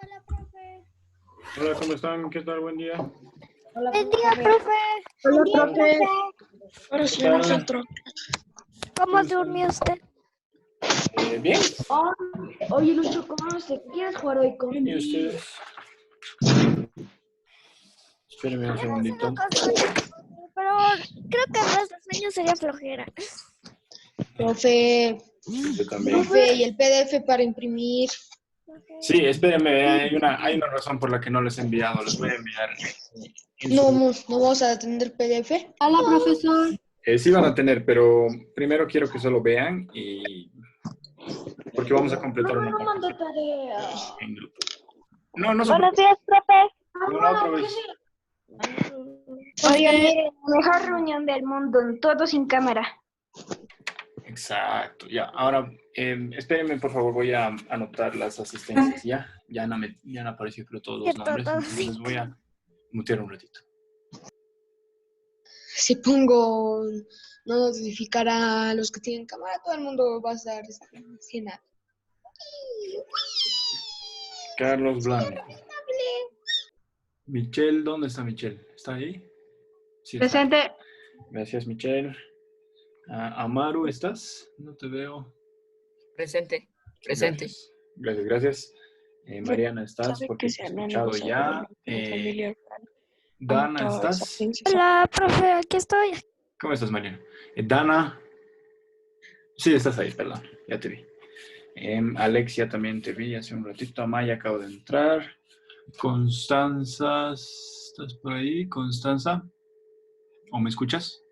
Hola, profe. Hola, ¿cómo están? ¿Qué tal? Buen día. Hola, buen día, profe. Hola, Buen día, profe. profe. Ahora ¿Qué tal? ¿Cómo durmió usted? Bien. Oye, Lucho, ¿cómo se quieres jugar hoy Bien, ¿y conmigo? ustedes? Espérenme un Yo no sé segundito. lo que sueño, pero creo que en vez de sueño sería flojera. Profe, Yo también. profe, y el PDF para imprimir. Sí, espérenme, hay una razón por la que no les he enviado. Les voy a enviar en No, su... no vamos a atender PDF. Hola, profesor. Sí van a tener, pero primero quiero que solo vean y... Porque vamos a completar una No parte mandó tarea. en grupo. No, no se Buenos preocupen. días, profe. Hola, otra vez. Oigan, miren, mejor reunión del mundo, todo sin cámara. Exacto, ya. Ahora, espérenme, por favor, voy a anotar las asistencias, ¿ya? Ya no apareció, creo, todos los Cierto, nombres, todo entonces sí. les voy a mutear un ratito. Si pongo no notificar a los que tienen cámara, todo el mundo va a estar sin nada. Carlos Blanco. Michelle, ¿dónde está Michelle? ¿Está ahí? Sí, está ahí. Presente. Gracias, Michelle. Amaru, ¿estás? No te veo. Presente, presente. Gracias, gracias. Mariana, ¿estás? Sabe Porque que te he sea mi escuchado amigo ya. seguramente un familiar Dana, anotado esa ¿estás? princesa. Hola, profe, aquí estoy. ¿Cómo estás, Mariana? Dana. Sí, estás ahí, perdón. Ya te vi. Alexia también te vi hace un ratito. Amaya acabo de entrar. Constanza, ¿estás por ahí? Constanza. ¿O me escuchas?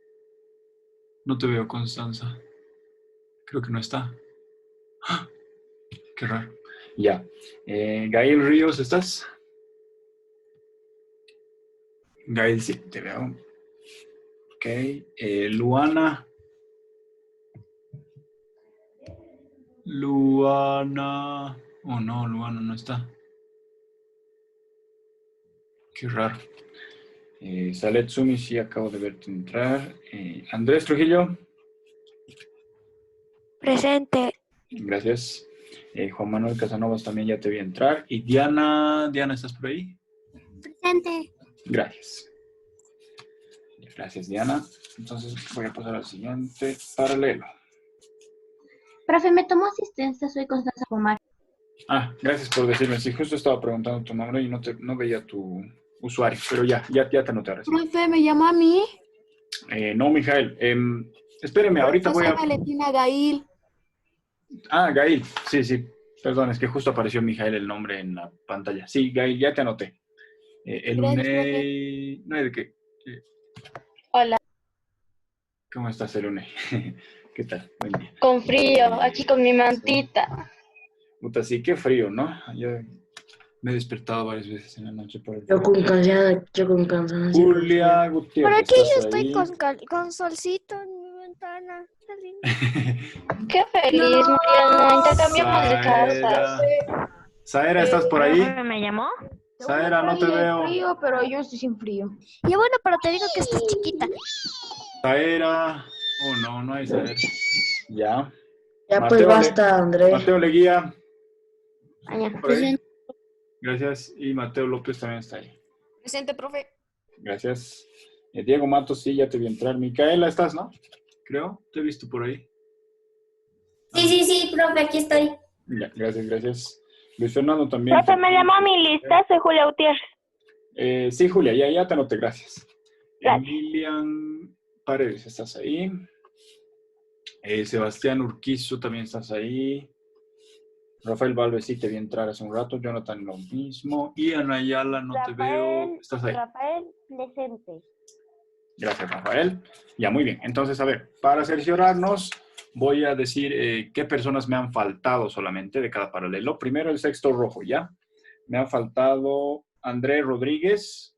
No te veo, Constanza. Creo que no está. ¡Ah! Qué raro. Ya. Gael Ríos, ¿estás? Gael, sí, te veo. Ok. Luana. Luana. Oh, no, Luana no está. Qué raro. Salet Sumi, sí, acabo de verte entrar. Andrés Trujillo. Presente. Gracias. Juan Manuel Casanovas también ya te vi entrar. Y Diana, Diana, ¿estás por ahí? Presente. Gracias. Gracias, Diana. Entonces voy a pasar al siguiente paralelo. Profe, me tomó asistencia, soy Constanza Pomar. Gracias por decirme. Sí, justo estaba preguntando tu nombre y no veía tu usuario, pero ya te anoté ahora sí. Profe, ¿me llamó a mí? No, Mijael. Espéreme, ahorita Profe, voy soy a... Valentina Gail. Gail. Sí. Perdón, es que justo apareció Mijael el nombre en la pantalla. Sí, Gail, ya te anoté. El Gracias, profe. UNE... No hay de qué. Hola. ¿Cómo estás, el UNE? ¿Qué tal? Buen día. Con frío, aquí con mi mantita. Puta, sí, qué frío, ¿no? Yo me he despertado varias veces en la noche por el Yo frío. con cansancio. Julia Por Gutiérrez, aquí yo ¿estás estoy ahí? con solcito en mi ventana. Qué lindo. Qué feliz, Mariana. Intercambiamos de casas. Saera, ¿estás por ahí? ¿Me llamó? Saera, no te veo. Frío, pero yo estoy sin frío. Y bueno, pero te digo que estás chiquita. Saera. Oh, no hay Saera. Ya. Ya pues basta, Andrés. Mateo Leguía. Mañana. Por ahí. Gracias. Y Mateo López también está ahí. Presente, profe. Gracias. Diego Matos, sí, ya te vi entrar. Micaela, ¿estás, no? Creo. Te he visto por ahí. Sí, profe, aquí estoy. Ya, gracias. Luis Fernando también. Profe, me llamó a mi lista, soy Julia Gutiérrez. Sí, Julia, ya te anoté, gracias. Gracias. Emilian Paredes, ¿estás ahí? Sebastián Urquizo, también estás ahí. Rafael Valves, sí, te vi entrar hace un rato. Jonathan, lo mismo. Y Ana Ayala, no te veo. ¿Estás ahí? Rafael, presente. Gracias, Rafael. Ya, muy bien. Entonces, a ver, para cerciorarnos, voy a decir qué personas me han faltado solamente de cada paralelo. Primero, el sexto rojo, ¿ya? Me ha faltado André Rodríguez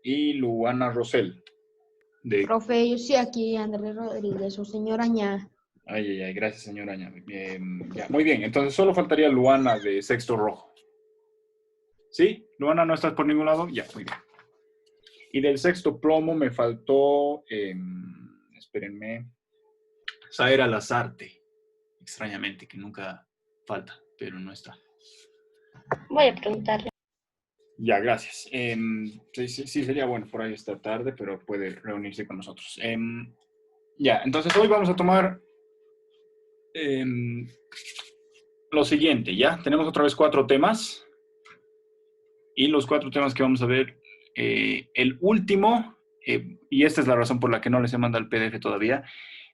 y Luana Rosell. Profe, yo estoy aquí, Andrés Rodríguez, su señora ña. Ay, gracias, señora. Ya, muy bien, entonces solo faltaría Luana de sexto rojo. ¿Sí? Luana, ¿no estás por ningún lado? Ya, muy bien. Y del sexto plomo me faltó, espérenme, Saera Lazarte. Extrañamente, que nunca falta, pero no está. Voy a preguntarle. Ya, gracias. Sí, sería bueno por ahí esta tarde, pero puede reunirse con nosotros. Ya, entonces hoy vamos a tomar lo siguiente, ¿ya? Tenemos otra vez 4 temas. Y los 4 temas que vamos a ver, el último, y esta es la razón por la que no les he mandado el PDF todavía,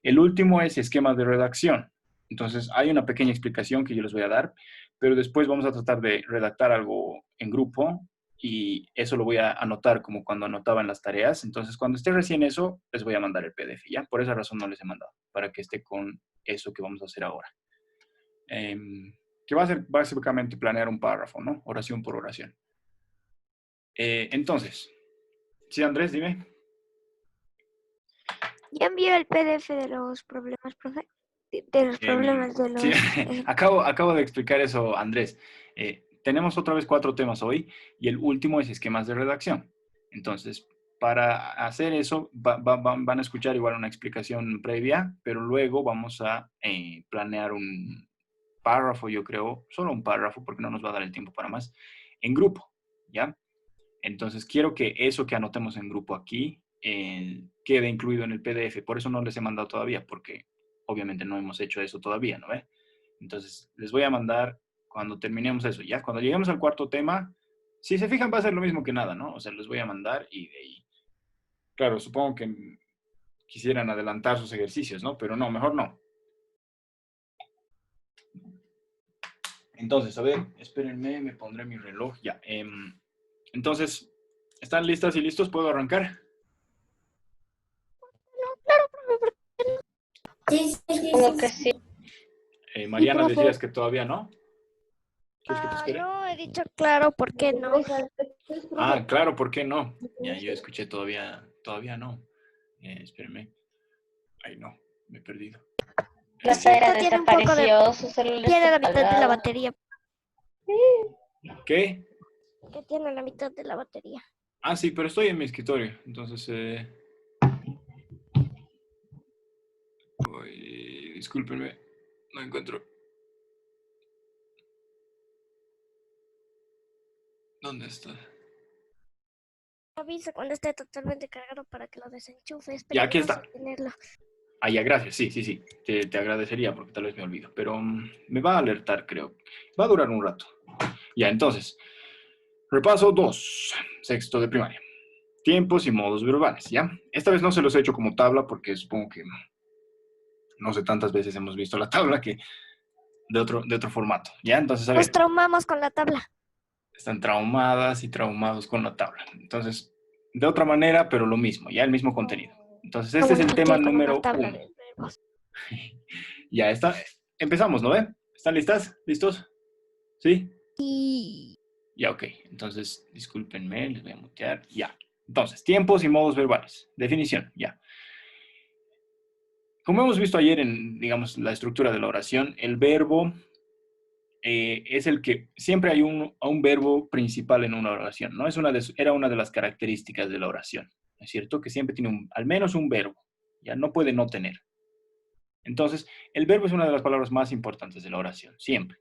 el último es esquemas de redacción. Entonces, hay una pequeña explicación que yo les voy a dar, pero después vamos a tratar de redactar algo en grupo y eso lo voy a anotar como cuando anotaba en las tareas. Entonces, cuando esté recién eso, les voy a mandar el PDF, ¿ya? Por esa razón no les he mandado, para que esté con eso que vamos a hacer ahora. Que va a ser básicamente planear un párrafo, ¿no? Oración por oración. Entonces, sí, Andrés, dime. Ya envió el PDF de los problemas, profe. De los problemas de los... Sí, acabo de explicar eso, Andrés. Tenemos otra vez 4 temas hoy y el último es esquemas de redacción. Entonces, para hacer eso, van a escuchar igual una explicación previa, pero luego vamos a planear un párrafo, yo creo, solo un párrafo, porque no nos va a dar el tiempo para más, en grupo, ¿ya? Entonces, quiero que eso que anotemos en grupo aquí quede incluido en el PDF. Por eso no les he mandado todavía, porque obviamente no hemos hecho eso todavía, ¿no ve? Entonces, les voy a mandar cuando terminemos eso. Ya, cuando lleguemos al 4 tema, si se fijan va a ser lo mismo que nada, ¿no? O sea, les voy a mandar y de ahí. Claro, supongo que quisieran adelantar sus ejercicios, ¿no? Pero no, mejor no. Entonces, a ver, espérenme, me pondré mi reloj. Ya. Entonces, ¿están listas y listos? ¿Puedo arrancar? Como que sí. Mariana, profe. decías que todavía no. ¿Quieres que te espere? no, he dicho claro, ¿por qué no? Ah, claro, ¿por qué no? Ya, yo escuché todavía no. Espérenme. Ay, no, me he perdido. La Es cierto, Zaira tiene un poco de... desapareció, su celular Tiene la está mitad de la apagado. batería. ¿Qué? Que tiene la mitad de la batería. Ah, sí, pero estoy en mi escritorio. Entonces, discúlpenme, no encuentro. ¿Dónde está? Avisa cuando esté totalmente cargado para que lo desenchufes. Ya, aquí Peligroso está. tenerlo. Ah, ya, gracias. Sí. Te agradecería porque tal vez me olvido. Pero me va a alertar, creo. Va a durar un rato. Ya, entonces. Repaso 2. Sexto de primaria. Tiempos y modos verbales, ¿ya? Esta vez no se los he hecho como tabla porque supongo que no sé, tantas veces hemos visto la tabla que de otro formato, ¿ya? Entonces, a Nos ver, traumamos con la tabla. están traumadas y traumados con la tabla. Entonces, de otra manera, pero lo mismo, ¿ya? El mismo contenido. Entonces, este es el tema Con una número tabla 1. de verbos. Ya está. Empezamos, ¿no ven? ¿Están listas? ¿Listos? ¿Sí? Y... Ya, ok. Entonces, discúlpenme, les voy a mutear. Ya. Entonces, tiempos y modos verbales. Definición, ya. Como hemos visto ayer en, digamos, la estructura de la oración, el verbo es el que siempre hay un verbo principal en una oración, ¿no? Era una de las características de la oración, ¿no es cierto? Que siempre tiene al menos un verbo, ya no puede no tener. Entonces, el verbo es una de las palabras más importantes de la oración, siempre.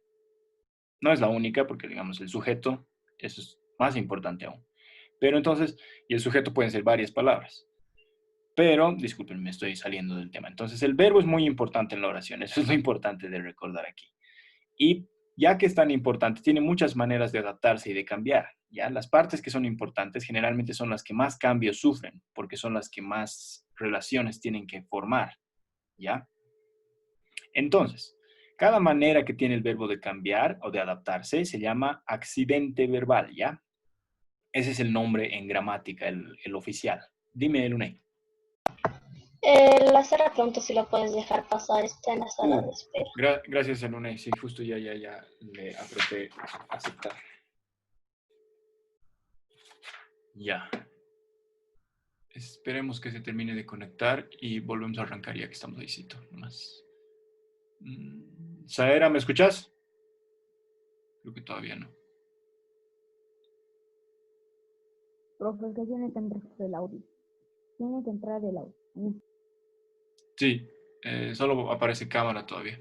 No es la única, porque, digamos, el sujeto, eso es más importante aún. Pero entonces, y el sujeto pueden ser varias palabras. Pero, disculpen, me estoy saliendo del tema. Entonces, el verbo es muy importante en la oración. Eso es lo importante de recordar aquí. Y ya que es tan importante, tiene muchas maneras de adaptarse y de cambiar. ¿Ya? Las partes que son importantes generalmente son las que más cambios sufren, porque son las que más relaciones tienen que formar. ¿Ya? Entonces, cada manera que tiene el verbo de cambiar o de adaptarse se llama accidente verbal. ¿Ya? Ese es el nombre en gramática, el oficial. Dime, Lunay. La Sara pregunta si lo puedes dejar pasar, está en la sala de espera. Gracias, Lunay. Sí, justo ya le apreté aceptar. Ya. Esperemos que se termine de conectar y volvemos a arrancar ya que estamos ahí, nomás. Saera, ¿me escuchas? Creo que todavía no. Profe, que tiene que entrar el audio. Tiene que entrar el audio. Sí, solo aparece cámara todavía.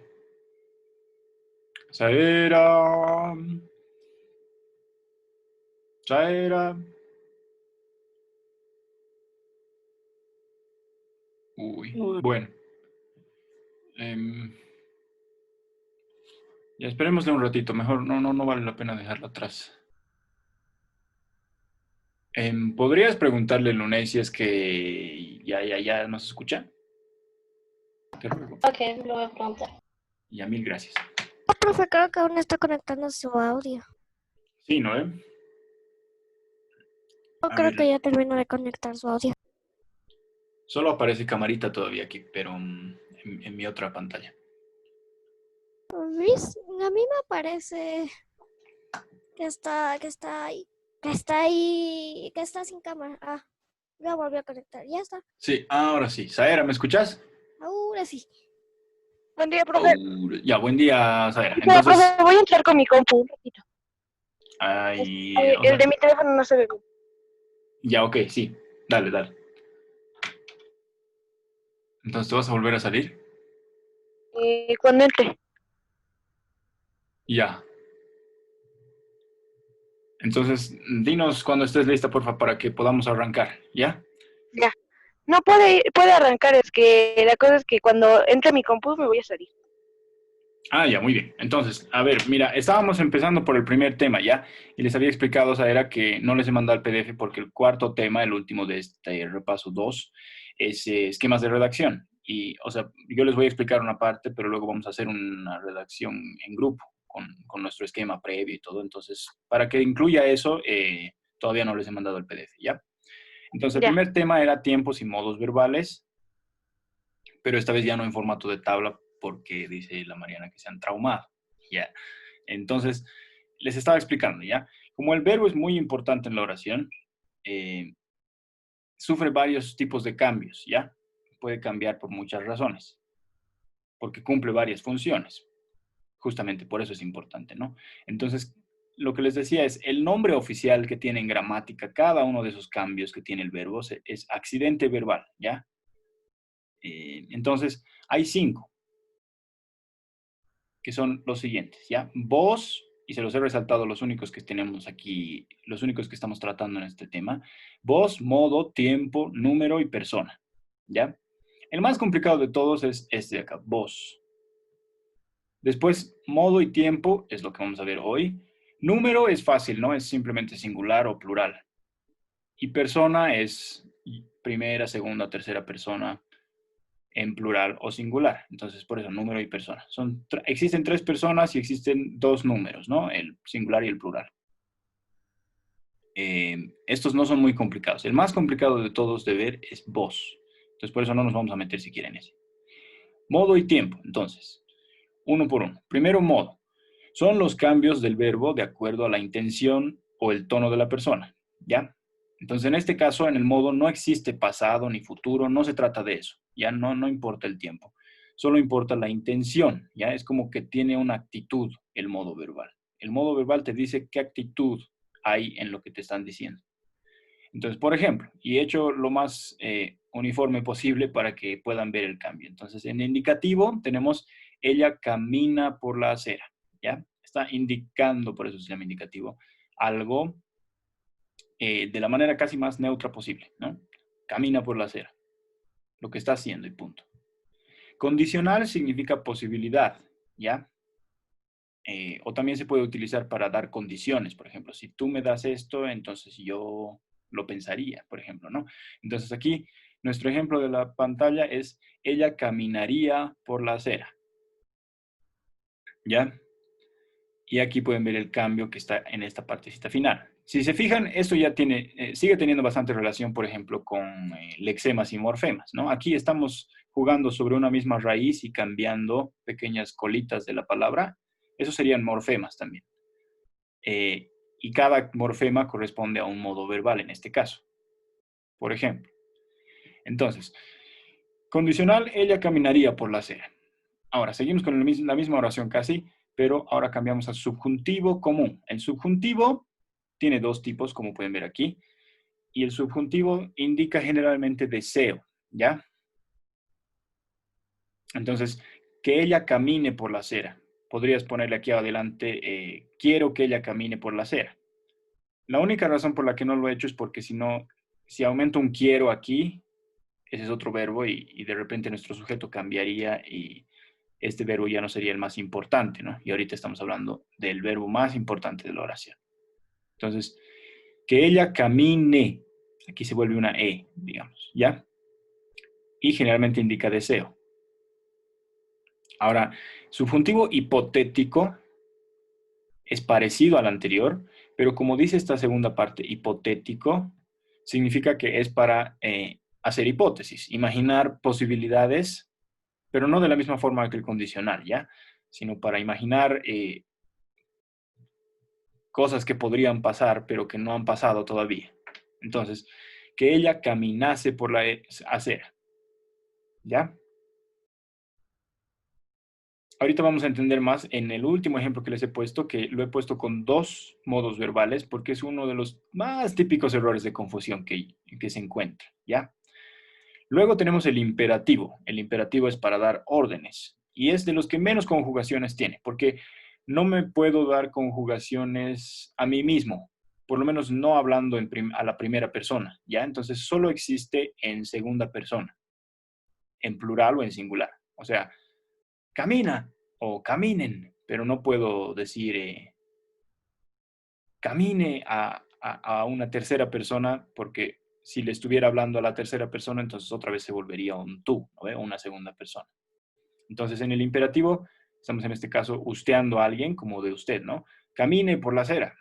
Saera. Saera. Uy, bueno. Ya esperémosle un ratito. Mejor no vale la pena dejarlo atrás. ¿Podrías preguntarle, Lunay, si es que ya nos escucha? Te ruego. Ok, lo voy a preguntar. Ya, mil gracias. Profe, creo que aún está conectando su audio. Sí, ¿no? Yo A creo ver, que ya terminó de conectar su audio. solo aparece camarita todavía aquí, pero en mi otra pantalla. ¿Ves? A mí me parece que está ahí. Que está ahí. Que está sin cámara. Ah, ya volvió a conectar. Ya está. Sí, ahora sí. Saera, ¿me escuchas? Ahora sí. Buen día, profe. Ya, buen día, Saera. Espera, Entonces, profe, voy a entrar con mi compu un ratito. O el de mi teléfono no se ve bien. ya, ok, sí. Dale. Entonces, ¿te vas a volver a salir? Cuando entre. Ya. Entonces, dinos cuando estés lista, porfa, para que podamos arrancar, ¿ya? Ya. No puede arrancar, es que la cosa es que cuando entre mi compu me voy a salir. Ah, ya, muy bien. Entonces, a ver, mira, estábamos empezando por el primer tema, ¿ya? Y les había explicado, Saera, que no les he mandado el PDF porque el cuarto tema, el último de este repaso 2, es esquemas de redacción. Y, o sea, yo les voy a explicar una parte, pero luego vamos a hacer una redacción en grupo con nuestro esquema previo y todo. Entonces, para que incluya eso, todavía no les he mandado el PDF, ¿ya? Entonces, el Ya. primer tema era tiempos y modos verbales, pero esta vez ya no en formato de tabla porque dice la Mariana que se han traumado. Ya. Entonces, les estaba explicando, ¿ya? Como el verbo es muy importante en la oración, sufre varios tipos de cambios, ¿ya? Puede cambiar por muchas razones, porque cumple varias funciones. Justamente por eso es importante, ¿no? Entonces, lo que les decía es, el nombre oficial que tiene en gramática cada uno de esos cambios que tiene el verbo es accidente verbal, ¿ya? Entonces, hay 5, que son los siguientes, ¿ya? Vos, y se los he resaltado los únicos que tenemos aquí, los únicos que estamos tratando en este tema, voz, modo, tiempo, número y persona, ¿ya? El más complicado de todos es este de acá, voz. Después, modo y tiempo es lo que vamos a ver hoy. Número es fácil, ¿no? Es simplemente singular o plural. Y persona es primera, segunda, tercera persona en plural o singular. Entonces, por eso, número y persona. Existen 3 personas y existen 2 números, ¿no? El singular y el plural. Estos no son muy complicados. El más complicado de todos de ver es voz. Entonces, por eso no nos vamos a meter siquiera en ese. Modo y tiempo, entonces. Uno por uno. Primero, modo. Son los cambios del verbo de acuerdo a la intención o el tono de la persona, ¿ya? Entonces, en este caso, en el modo no existe pasado ni futuro, no se trata de eso, ya no importa el tiempo, solo importa la intención, ¿ya? Es como que tiene una actitud el modo verbal. El modo verbal te dice qué actitud hay en lo que te están diciendo. Entonces, por ejemplo, y he hecho lo más uniforme posible para que puedan ver el cambio. Entonces, en indicativo tenemos, ella camina por la acera, ¿ya? Está indicando, por eso se llama indicativo, algo de la manera casi más neutra posible, ¿no? Camina por la acera, lo que está haciendo y punto. Condicional significa posibilidad, ¿ya? O también se puede utilizar para dar condiciones, por ejemplo, si tú me das esto, entonces yo lo pensaría, por ejemplo, ¿no? Entonces aquí, nuestro ejemplo de la pantalla es, ella caminaría por la acera, ¿ya? Y aquí pueden ver el cambio que está en esta partecita final. Si se fijan, esto ya sigue teniendo bastante relación, por ejemplo, con lexemas y morfemas, ¿no? Aquí estamos jugando sobre una misma raíz y cambiando pequeñas colitas de la palabra. Esos serían morfemas también. Y cada morfema corresponde a un modo verbal en este caso. Por ejemplo. Entonces, condicional, ella caminaría por la acera. Ahora, seguimos con la misma oración casi, pero ahora cambiamos al subjuntivo común. El subjuntivo tiene 2 tipos, como pueden ver aquí, y el subjuntivo indica generalmente deseo, ¿ya? Entonces, que ella camine por la acera. Podrías ponerle aquí adelante, quiero que ella camine por la acera. La única razón por la que no lo he hecho es porque si no, si aumento un quiero aquí, ese es otro verbo y de repente nuestro sujeto cambiaría y este verbo ya no sería el más importante, ¿no? Y ahorita estamos hablando del verbo más importante de la oración. Entonces, que ella camine, aquí se vuelve una E, digamos, ¿ya? Y generalmente indica deseo. Ahora, subjuntivo hipotético es parecido al anterior, pero como dice esta segunda parte, hipotético, significa que es para hacer hipótesis, imaginar posibilidades, pero no de la misma forma que el condicional, ¿ya? Sino para imaginar cosas que podrían pasar, pero que no han pasado todavía. Entonces, que ella caminase por la acera, ¿ya? Ahorita vamos a entender más en el último ejemplo que les he puesto, que lo he puesto con dos modos verbales, porque es uno de los más típicos errores de confusión que se encuentra, ¿ya? Luego tenemos el imperativo. El imperativo es para dar órdenes, y es de los que menos conjugaciones tiene, porque no me puedo dar conjugaciones a mí mismo, por lo menos no hablando a la primera persona, ¿ya? Entonces solo existe en segunda persona, en plural o en singular. O sea, camina o caminen, pero no puedo decir camine a una tercera persona porque si le estuviera hablando a la tercera persona, entonces otra vez se volvería un tú, ¿no? Una segunda persona. Entonces en el imperativo estamos en este caso usteando a alguien como de usted, ¿no? Camine por la acera.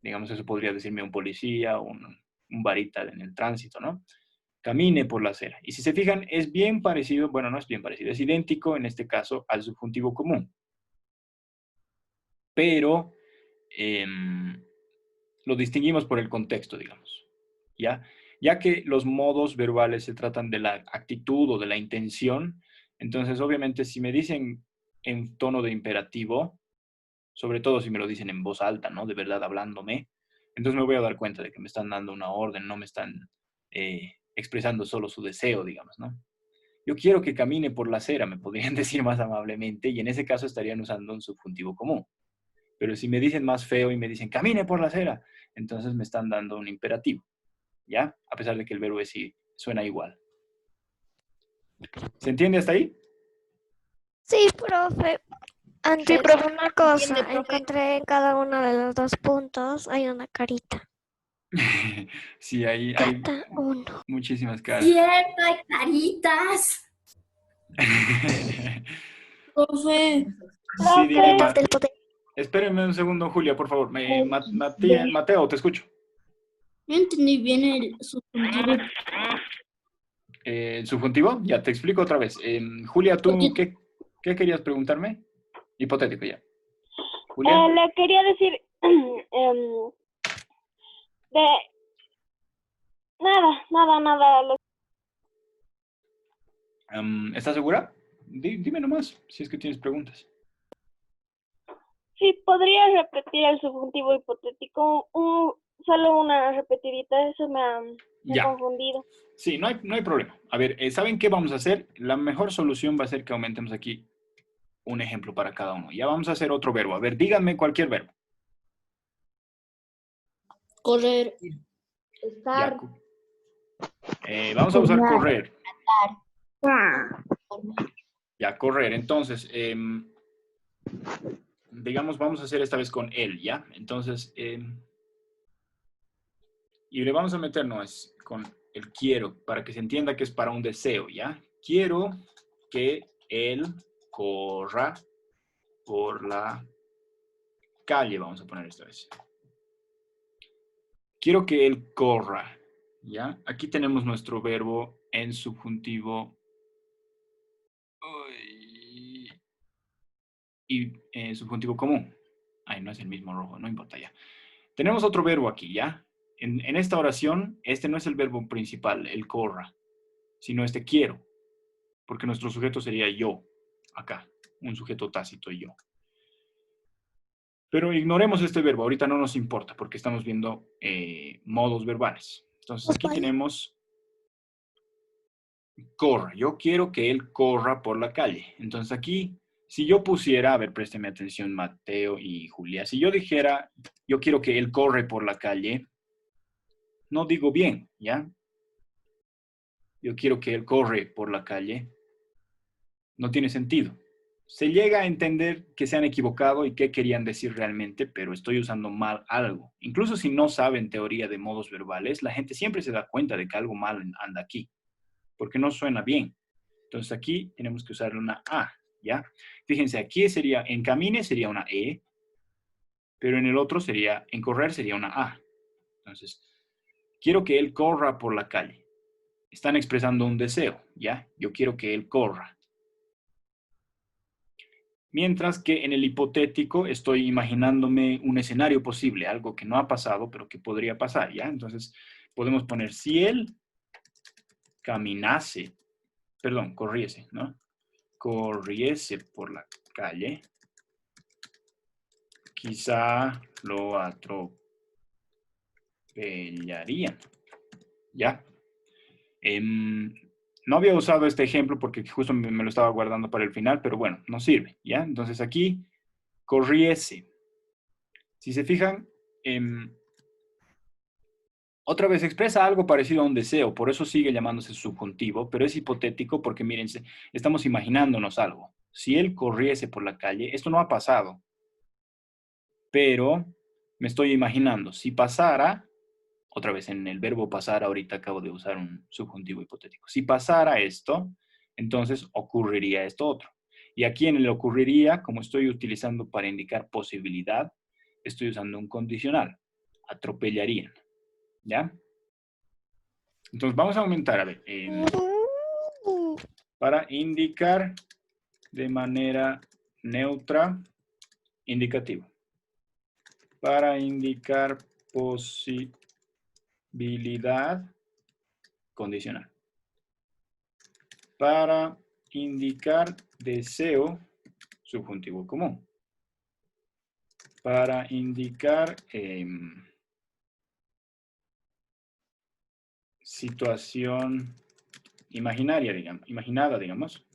Digamos, eso podría decirme un policía, un varita en el tránsito, ¿no? Camine por la acera. Y si se fijan, es bien parecido, bueno, no es bien parecido, es idéntico en este caso al subjuntivo común. Pero lo distinguimos por el contexto, digamos, ¿ya? Ya que los modos verbales se tratan de la actitud o de la intención, entonces obviamente si me dicen en tono de imperativo, sobre todo si me lo dicen en voz alta, ¿no? De verdad hablándome, entonces me voy a dar cuenta de que me están dando una orden, no me están expresando solo su deseo, digamos, ¿no? Yo quiero que camine por la acera, me podrían decir más amablemente, y en ese caso estarían usando un subjuntivo común. Pero si me dicen más feo y me dicen camine por la acera, entonces me están dando un imperativo, ¿ya? A pesar de que el verbo sí suena igual. ¿Se entiende hasta ahí? Sí, profe. Antes, Sí, profe. una cosa, Entiende, profe. encontré en cada uno de los dos puntos, hay una carita. Sí, hay Carta 1. muchísimas caras. Cierto, hay caritas. Profe. Sí, dime, Caritas del poder. espérenme un segundo, Julia, por favor. Mateo, te escucho. No entendí bien el subjuntivo. ¿El subjuntivo? Ya, te explico otra vez. Julia, ¿tú qué querías preguntarme? Hipotético, ya. Julia. Le quería decir de nada. ¿Estás segura? Dime nomás, si es que tienes preguntas. Sí, ¿podrías repetir el subjuntivo hipotético? Solo una repetidita, eso me ha Ya. confundido. Sí, no hay problema. A ver, ¿saben qué vamos a hacer? La mejor solución va a ser que aumentemos aquí un ejemplo para cada uno. Ya vamos a hacer otro verbo. A ver, díganme cualquier verbo. Correr. Ya. Vamos a usar correr. Ya, correr. Entonces, digamos, vamos a hacer esta vez con él, ¿ya? Entonces, y le vamos a meternos con el quiero, para que se entienda que es para un deseo, ¿ya? Quiero que él corra por la calle, vamos a poner esta vez. Quiero que él corra, ¿ya? Aquí tenemos nuestro verbo en subjuntivo y subjuntivo común. Ay, no es el mismo rojo, no importa ya. Tenemos otro verbo aquí, ¿ya? En esta oración, este no es el verbo principal, el corra, sino este quiero, porque nuestro sujeto sería yo, acá, un sujeto tácito, yo. Pero ignoremos este verbo, ahorita no nos importa, porque estamos viendo modos verbales. Entonces aquí tenemos corra, yo quiero que él corra por la calle. Entonces aquí, si yo pusiera, a ver, présteme atención Mateo y Julia, si yo dijera, yo quiero que él corre por la calle, no digo bien, ¿ya? Yo quiero que él corre por la calle, no tiene sentido. Se llega a entender que se han equivocado y qué querían decir realmente, pero estoy usando mal algo. Incluso si no saben teoría de modos verbales, la gente siempre se da cuenta de que algo mal anda aquí, porque no suena bien. Entonces aquí tenemos que usar una A, ¿ya? Fíjense, aquí sería, en camine sería una E, pero en el otro sería, en correr sería una A. Entonces, quiero que él corra por la calle. Están expresando un deseo, ¿ya? Yo quiero que él corra. Mientras que en el hipotético estoy imaginándome un escenario posible, algo que no ha pasado, pero que podría pasar, ¿ya? Entonces, podemos poner, si él caminase, perdón, corriese, ¿no? Corriese por la calle, quizá lo atropellarían, ¿ya? No había usado este ejemplo porque justo me lo estaba guardando para el final, pero bueno, no sirve, ¿ya? Entonces aquí, corriese. Si se fijan, otra vez expresa algo parecido a un deseo, por eso sigue llamándose subjuntivo, pero es hipotético porque, mírense, estamos imaginándonos algo. Si él corriese por la calle, esto no ha pasado, pero me estoy imaginando. Si pasara, otra vez en el verbo pasar, ahorita acabo de usar un subjuntivo hipotético. Si pasara esto, entonces ocurriría esto otro. Y aquí en el ocurriría, como estoy utilizando para indicar posibilidad, estoy usando un condicional. Atropellarían. ¿Ya? Entonces vamos a aumentar, a ver, para indicar de manera neutra, indicativo. Para indicar posibilidad, condicional. Para indicar deseo, subjuntivo común. Para indicar situación imaginaria, digamos, imaginada, digamos,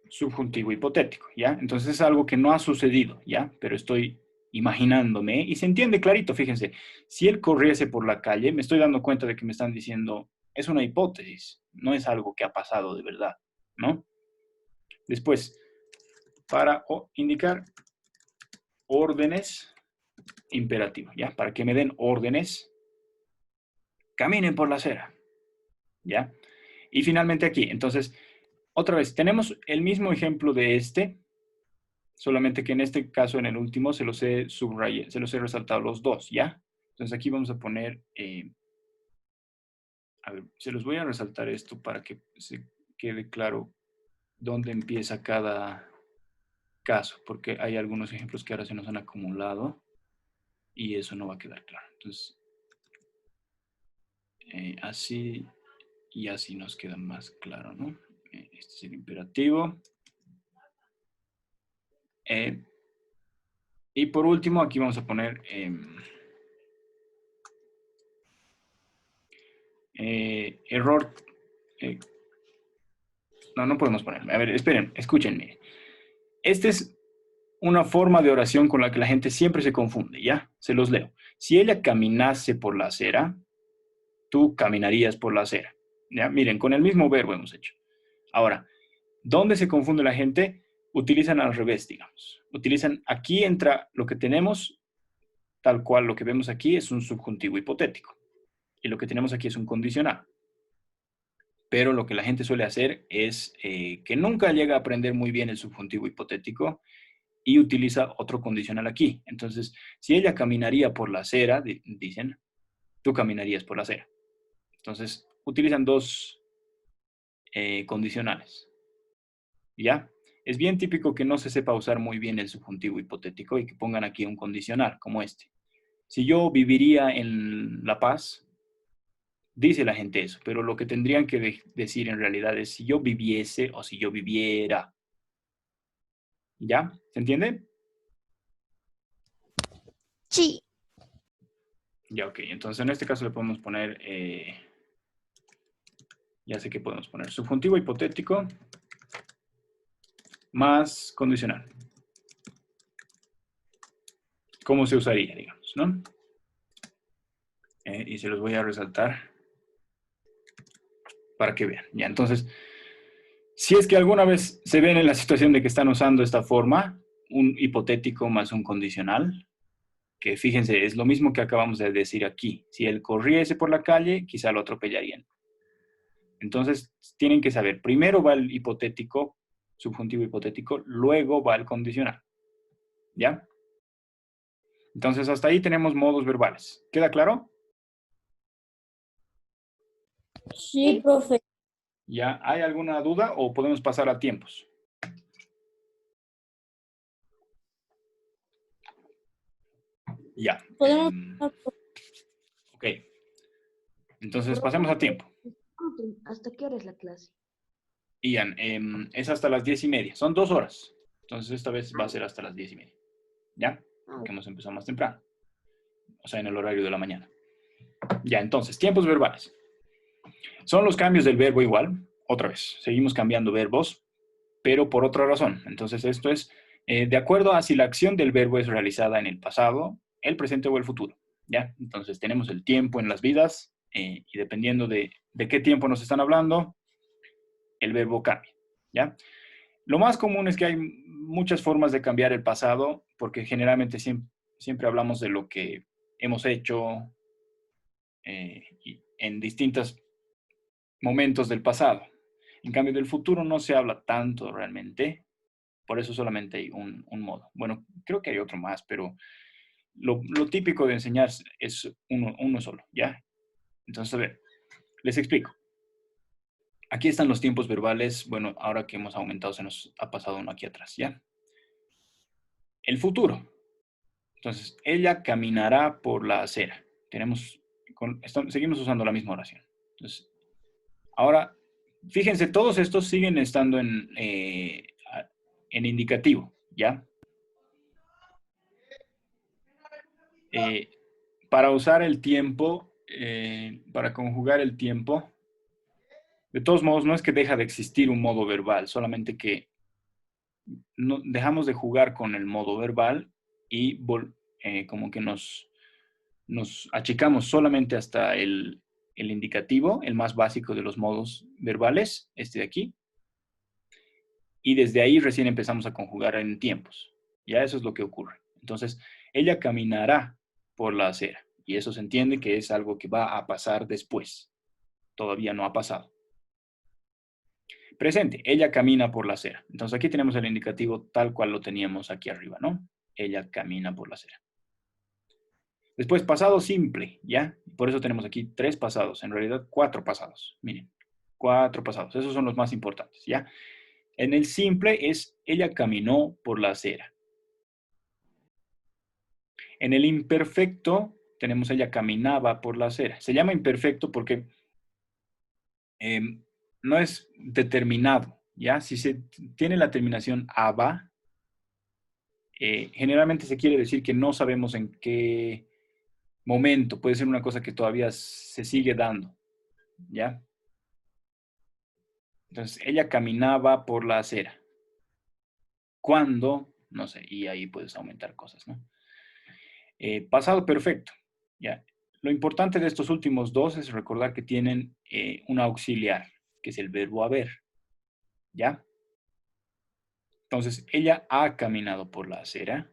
subjuntivo hipotético, ¿ya? Entonces es algo que no ha sucedido, ¿ya? Pero estoy imaginándome y se entiende clarito, fíjense, si él corriese por la calle, me estoy dando cuenta de que me están diciendo, es una hipótesis, no es algo que ha pasado de verdad, ¿no? Después, para indicar órdenes imperativas, ¿ya? Para que me den órdenes, caminen por la acera, ¿ya? Y finalmente aquí, entonces, otra vez, tenemos el mismo ejemplo de este, solamente que en este caso, en el último, se los he subrayado, se los he resaltado los dos, ¿ya? Entonces aquí vamos a poner, a ver, se los voy a resaltar esto para que se quede claro dónde empieza cada caso, porque hay algunos ejemplos que ahora se nos han acumulado y eso no va a quedar claro. Entonces, así y así nos queda más claro, ¿no? Este es el imperativo. Y por último, aquí vamos a poner error. No podemos ponerlo. A ver, esperen, escúchenme. Esta es una forma de oración con la que la gente siempre se confunde, ¿ya? Se los leo. Si ella caminase por la acera, tú caminarías por la acera. ¿Ya? Miren, con el mismo verbo hemos hecho. Ahora, ¿dónde se confunde la gente? Utilizan al revés, digamos. Utilizan, aquí entra lo que tenemos, tal cual lo que vemos aquí es un subjuntivo hipotético. Y lo que tenemos aquí es un condicional. Pero lo que la gente suele hacer es que nunca llega a aprender muy bien el subjuntivo hipotético y utiliza otro condicional aquí. Entonces, si ella caminaría por la acera, dicen, tú caminarías por la acera. Entonces, utilizan dos condicionales. ¿Ya? Es bien típico que no se sepa usar muy bien el subjuntivo hipotético y que pongan aquí un condicional como este. Si yo viviría en La Paz, dice la gente eso, pero lo que tendrían que decir en realidad es si yo viviese o si yo viviera. ¿Ya? ¿Se entiende? Sí. Ya, ok. Entonces en este caso le podemos poner, ya sé que podemos poner subjuntivo hipotético más condicional. cómo se usaría, digamos, ¿no? Y se los voy a resaltar para que vean. Ya, entonces, si es que alguna vez se ven en la situación de que están usando esta forma, un hipotético más un condicional, que fíjense, es lo mismo que acabamos de decir aquí. Si él corriese por la calle, quizá lo atropellarían. Entonces, tienen que saber, primero va el hipotético, subjuntivo hipotético, luego va el condicional. ¿Ya? Entonces, hasta ahí tenemos modos verbales. ¿Queda claro? Sí, profe. ¿Ya hay alguna duda o podemos pasar a tiempos? Ya. Podemos Ok. Entonces, pasemos a tiempo. ¿Hasta qué hora es la clase? Ian, es hasta las 10:30. Son 2 horas. Entonces, esta vez va a ser hasta las 10:30. ¿Ya? Porque hemos empezado más temprano. O sea, en el horario de la mañana. Ya, entonces, tiempos verbales. Son los cambios del verbo igual. Otra vez, seguimos cambiando verbos, pero por otra razón. Entonces, esto es de acuerdo a si la acción del verbo es realizada en el pasado, el presente o el futuro. ¿Ya? Entonces, tenemos el tiempo en las vidas y dependiendo de qué tiempo nos están hablando, el verbo cambia. ¿Ya? Lo más común es que hay muchas formas de cambiar el pasado, porque generalmente siempre hablamos de lo que hemos hecho en distintos momentos del pasado. En cambio, del futuro no se habla tanto realmente, por eso solamente hay un modo. Bueno, creo que hay otro más, pero lo típico de enseñar es uno solo, ¿ya? Entonces, a ver, les explico. Aquí están los tiempos verbales. Bueno, ahora que hemos aumentado, se nos ha pasado uno aquí atrás, ¿ya? El futuro. Entonces, ella caminará por la acera. Seguimos usando la misma oración. Entonces, ahora, fíjense, todos estos siguen estando en indicativo, ¿ya? Para usar el tiempo, para conjugar el tiempo, de todos modos, no es que deja de existir un modo verbal, solamente que dejamos de jugar con el modo verbal y como que nos achicamos solamente hasta el indicativo, el más básico de los modos verbales, este de aquí, y desde ahí recién empezamos a conjugar en tiempos. Ya eso es lo que ocurre. Entonces, ella caminará por la acera, y eso se entiende que es algo que va a pasar después. Todavía no ha pasado. Presente, ella camina por la acera. Entonces aquí tenemos el indicativo tal cual lo teníamos aquí arriba, ¿no? Ella camina por la acera. Después, pasado simple, ¿ya? Por eso tenemos aquí 3 pasados, en realidad 4 pasados. Miren, 4 pasados, esos son los más importantes, ¿ya? En el simple es, ella caminó por la acera. En el imperfecto tenemos, ella caminaba por la acera. Se llama imperfecto porque no es determinado, ¿ya? Si se tiene la terminación aba, generalmente se quiere decir que no sabemos en qué momento, puede ser una cosa que todavía se sigue dando, ¿ya? Entonces, ella caminaba por la acera. ¿Cuándo? No sé, y ahí puedes aumentar cosas, ¿no? Pasado perfecto, ¿ya? Lo importante de estos últimos dos es recordar que tienen un auxiliar, que es el verbo haber, ¿ya? Entonces, ella ha caminado por la acera.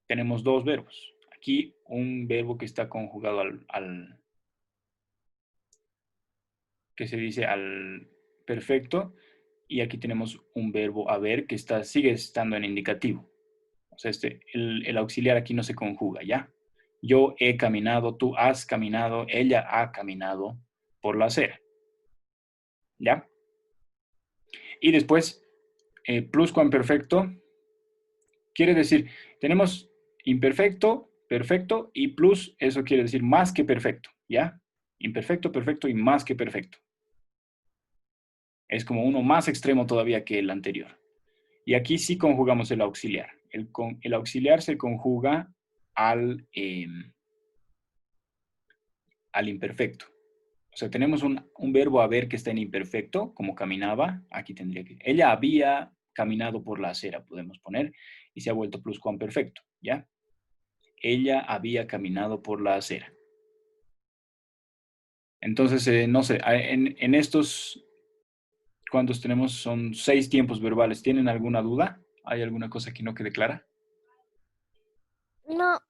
Tenemos 2 verbos. Aquí un verbo que está conjugado que se dice al perfecto, y aquí tenemos un verbo haber que sigue estando en indicativo. O sea, el auxiliar aquí no se conjuga, ¿ya? Yo he caminado, tú has caminado, ella ha caminado por la acera, ¿ya? Y después, pluscuamperfecto quiere decir, tenemos imperfecto, perfecto y plus, eso quiere decir más que perfecto, ¿ya? Imperfecto, perfecto y más que perfecto. Es como uno más extremo todavía que el anterior. Y aquí sí conjugamos el auxiliar. El auxiliar se conjuga al imperfecto. O sea, tenemos un verbo haber que está en imperfecto, como caminaba. Aquí tendría que... Ella había caminado por la acera, podemos poner, y se ha vuelto pluscuamperfecto, ¿ya? ella había caminado por la acera. Entonces, no sé, en estos, ¿cuántos tenemos? Son 6 tiempos verbales. ¿Tienen alguna duda? ¿Hay alguna cosa que no quede clara? No,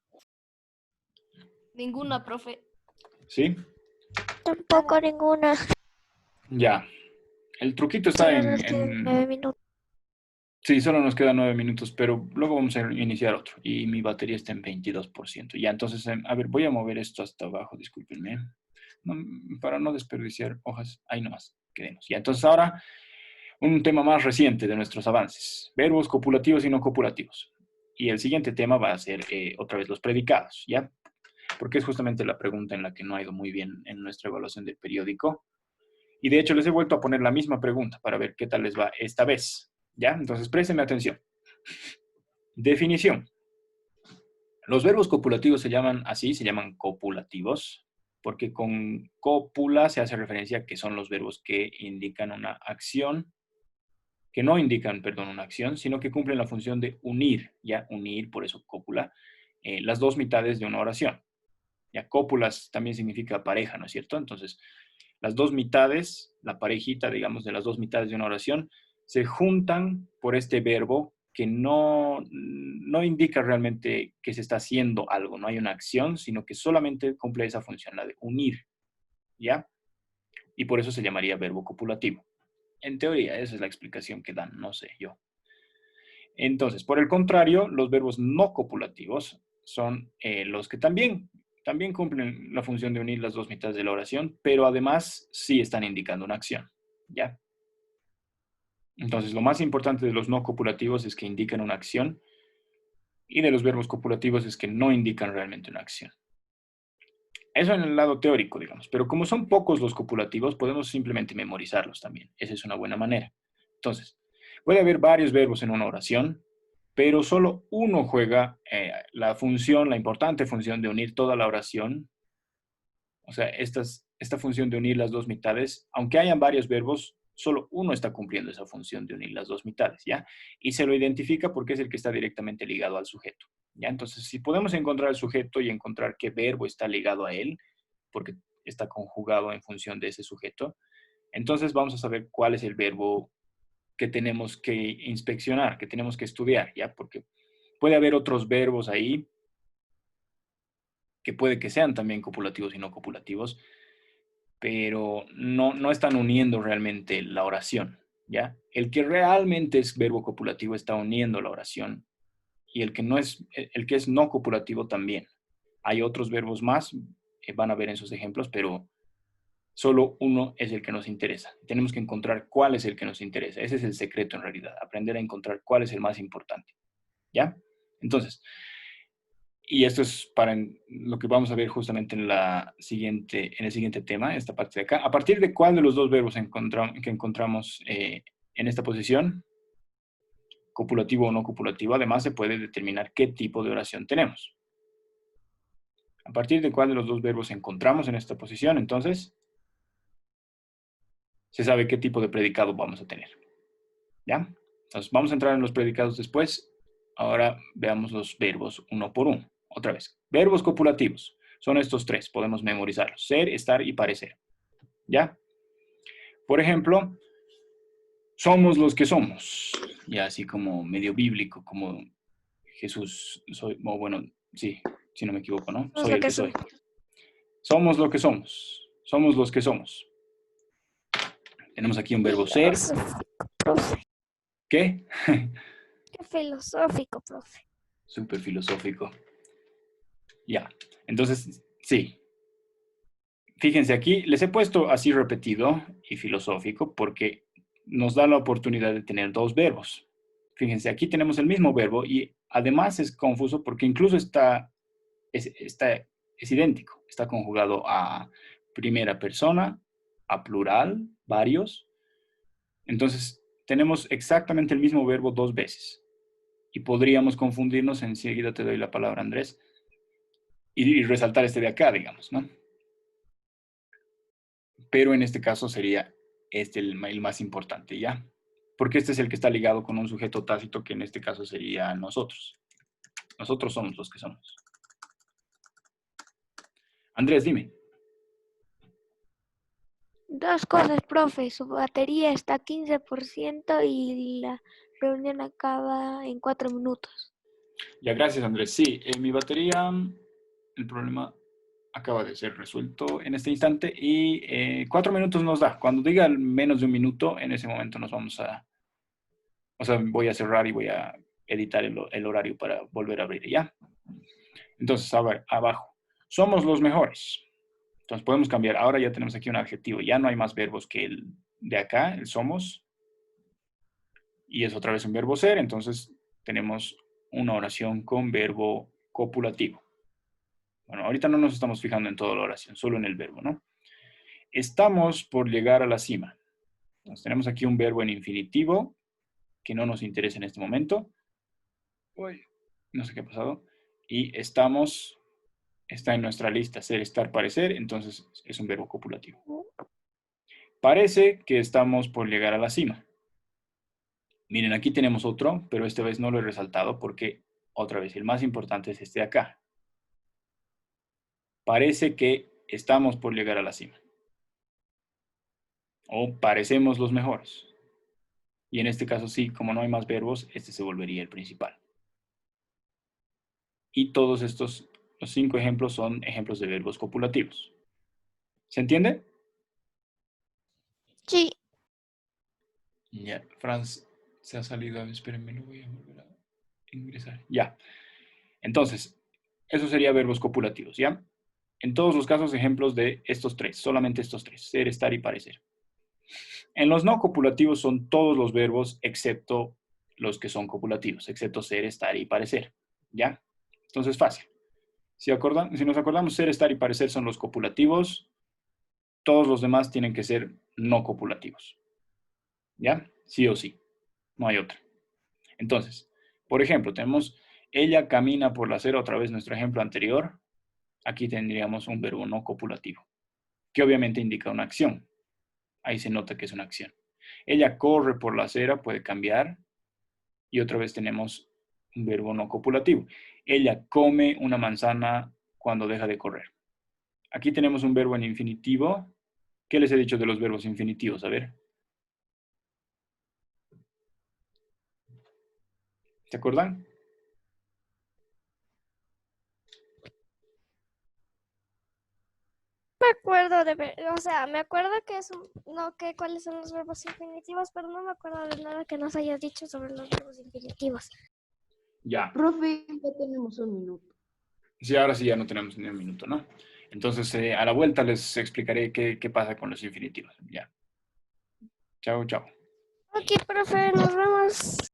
Ninguna, profe. ¿Sí? tampoco ninguna. Ya. El truquito está Solo nos quedan 9 minutos. Sí, solo nos quedan 9 minutos, pero luego vamos a iniciar otro. Y mi batería está en 22%. Ya, entonces, a ver, voy a mover esto hasta abajo, discúlpenme. No, para no desperdiciar hojas. Ahí nomás, quedemos. Ya, entonces ahora, un tema más reciente de nuestros avances. Verbos copulativos y no copulativos. Y el siguiente tema va a ser otra vez los predicados, ¿ya? Porque es justamente la pregunta en la que no ha ido muy bien en nuestra evaluación del periódico. Y de hecho les he vuelto a poner la misma pregunta para ver qué tal les va esta vez. ¿Ya? Entonces préstenme atención. Definición. Los verbos copulativos se llaman así, se llaman copulativos, porque con cópula se hace referencia a que son los verbos que indican una acción, que no indican, perdón, una acción, sino que cumplen la función de unir, ¿ya? Unir, por eso cópula, las dos mitades de una oración. Ya, cópulas también significa pareja, ¿no es cierto? Entonces, las dos mitades, la parejita, digamos, de las dos mitades de una oración, se juntan por este verbo que no indica realmente que se está haciendo algo, no hay una acción, sino que solamente cumple esa función, la de unir, ¿ya? Y por eso se llamaría verbo copulativo. En teoría, esa es la explicación que dan, no sé yo. Entonces, por el contrario, los verbos no copulativos son los que también cumplen la función de unir las dos mitades de la oración, pero además sí están indicando una acción, ¿ya? Entonces, lo más importante de los no copulativos es que indican una acción y de los verbos copulativos es que no indican realmente una acción. Eso en el lado teórico, digamos, pero como son pocos los copulativos, podemos simplemente memorizarlos también. Esa es una buena manera. Entonces, puede haber varios verbos en una oración, pero solo uno juega la importante función de unir toda la oración. O sea, esta función de unir las dos mitades, aunque hayan varios verbos, solo uno está cumpliendo esa función de unir las dos mitades, ¿ya? Y se lo identifica porque es el que está directamente ligado al sujeto, ¿ya? Entonces, si podemos encontrar el sujeto y encontrar qué verbo está ligado a él, porque está conjugado en función de ese sujeto, entonces vamos a saber cuál es el verbo que tenemos que inspeccionar, que tenemos que estudiar, ¿ya? Porque puede haber otros verbos ahí que puede que sean también copulativos y no copulativos, pero no están uniendo realmente la oración, ¿ya? El que realmente es verbo copulativo está uniendo la oración y el que es no copulativo también. Hay otros verbos más, van a ver en sus ejemplos, pero solo uno es el que nos interesa. Tenemos que encontrar cuál es el que nos interesa. Ese es el secreto en realidad, aprender a encontrar cuál es el más importante, ¿ya? Entonces, y esto es para lo que vamos a ver justamente en el siguiente tema, esta parte de acá. A partir de cuál de los dos verbos que encontramos en esta posición, copulativo o no copulativo, además se puede determinar qué tipo de oración tenemos. A partir de cuál de los dos verbos encontramos en esta posición, entonces, se sabe qué tipo de predicado vamos a tener. ¿Ya? Entonces, vamos a entrar en los predicados después. Ahora veamos los verbos uno por uno. Otra vez, verbos copulativos. Son estos tres, podemos memorizarlos. Ser, estar y parecer. ¿Ya? Por ejemplo, somos los que somos. Ya así como medio bíblico, como Jesús, o bueno, sí, si no me equivoco, ¿no? Soy el que soy. Somos lo que somos. Somos los que somos. Tenemos aquí un verbo ser. Profe. ¿Qué? Qué filosófico, profe. Súper filosófico. Ya, entonces, sí. Fíjense aquí, les he puesto así repetido y filosófico porque nos da la oportunidad de tener dos verbos. Fíjense, aquí tenemos el mismo verbo y además es confuso porque incluso es idéntico. Está conjugado a primera persona, a plural, varios. Entonces, tenemos exactamente el mismo verbo dos veces. Y podríamos confundirnos, enseguida te doy la palabra, Andrés, y resaltar este de acá, digamos, ¿no? Pero en este caso sería el más importante, ¿ya? Porque este es el que está ligado con un sujeto tácito que en este caso sería nosotros. Nosotros somos los que somos. Andrés, dime. Dos cosas, profe. Su batería está a 15% y la reunión acaba en 4 minutos. Ya, gracias, Andrés. Sí, mi batería, el problema acaba de ser resuelto en este instante y 4 minutos nos da. Cuando diga menos de un minuto, en ese momento nos vamos a... O sea, voy a cerrar y voy a editar el horario para volver a abrir, ¿ya? Entonces, a ver, abajo. Somos los mejores. Entonces, podemos cambiar. Ahora ya tenemos aquí un adjetivo. Ya no hay más verbos que el de acá, el somos. Y es otra vez un verbo ser. Entonces, tenemos una oración con verbo copulativo. Bueno, ahorita no nos estamos fijando en toda la oración, solo en el verbo, ¿no? Estamos por llegar a la cima. Entonces, tenemos aquí un verbo en infinitivo que no nos interesa en este momento. Uy, no sé qué ha pasado. Y estamos, está en nuestra lista ser, estar, parecer, entonces es un verbo copulativo. Parece que estamos por llegar a la cima. Miren, aquí tenemos otro, pero esta vez no lo he resaltado porque, otra vez, el más importante es este de acá. Parece que estamos por llegar a la cima. O parecemos los mejores. Y en este caso sí, como no hay más verbos, este se volvería el principal. Y todos estos, los 5 ejemplos son ejemplos de verbos copulativos. ¿Se entiende? Sí. Ya, Franz se ha salido. Espérenme, lo voy a volver a ingresar. Ya. Entonces, eso sería verbos copulativos, ¿ya? En todos los casos, ejemplos de estos 3, solamente estos 3, ser, estar y parecer. En los no copulativos son todos los verbos excepto los que son copulativos, excepto ser, estar y parecer, ¿ya? Entonces, fácil. Si nos acordamos, ser, estar y parecer son los copulativos, todos los demás tienen que ser no copulativos, ¿ya? Sí o sí, no hay otra. Entonces, por ejemplo, tenemos ella camina por la acera, otra vez nuestro ejemplo anterior. Aquí tendríamos un verbo no copulativo, que obviamente indica una acción. Ahí se nota que es una acción. Ella corre por la acera, puede cambiar. Y otra vez tenemos un verbo no copulativo. Ella come una manzana cuando deja de correr. Aquí tenemos un verbo en infinitivo. ¿Qué les he dicho de los verbos infinitivos? A ver. ¿Se acuerdan? Me acuerdo me acuerdo que es no que cuáles son los verbos infinitivos, pero no me acuerdo de nada que nos hayas dicho sobre los verbos infinitivos. Ya. Profe, ya tenemos un minuto. Sí, ahora sí ya no tenemos ni un minuto, ¿no? Entonces, a la vuelta les explicaré qué pasa con los infinitivos. Ya. Chao, chao. Ok, profe, nos vemos.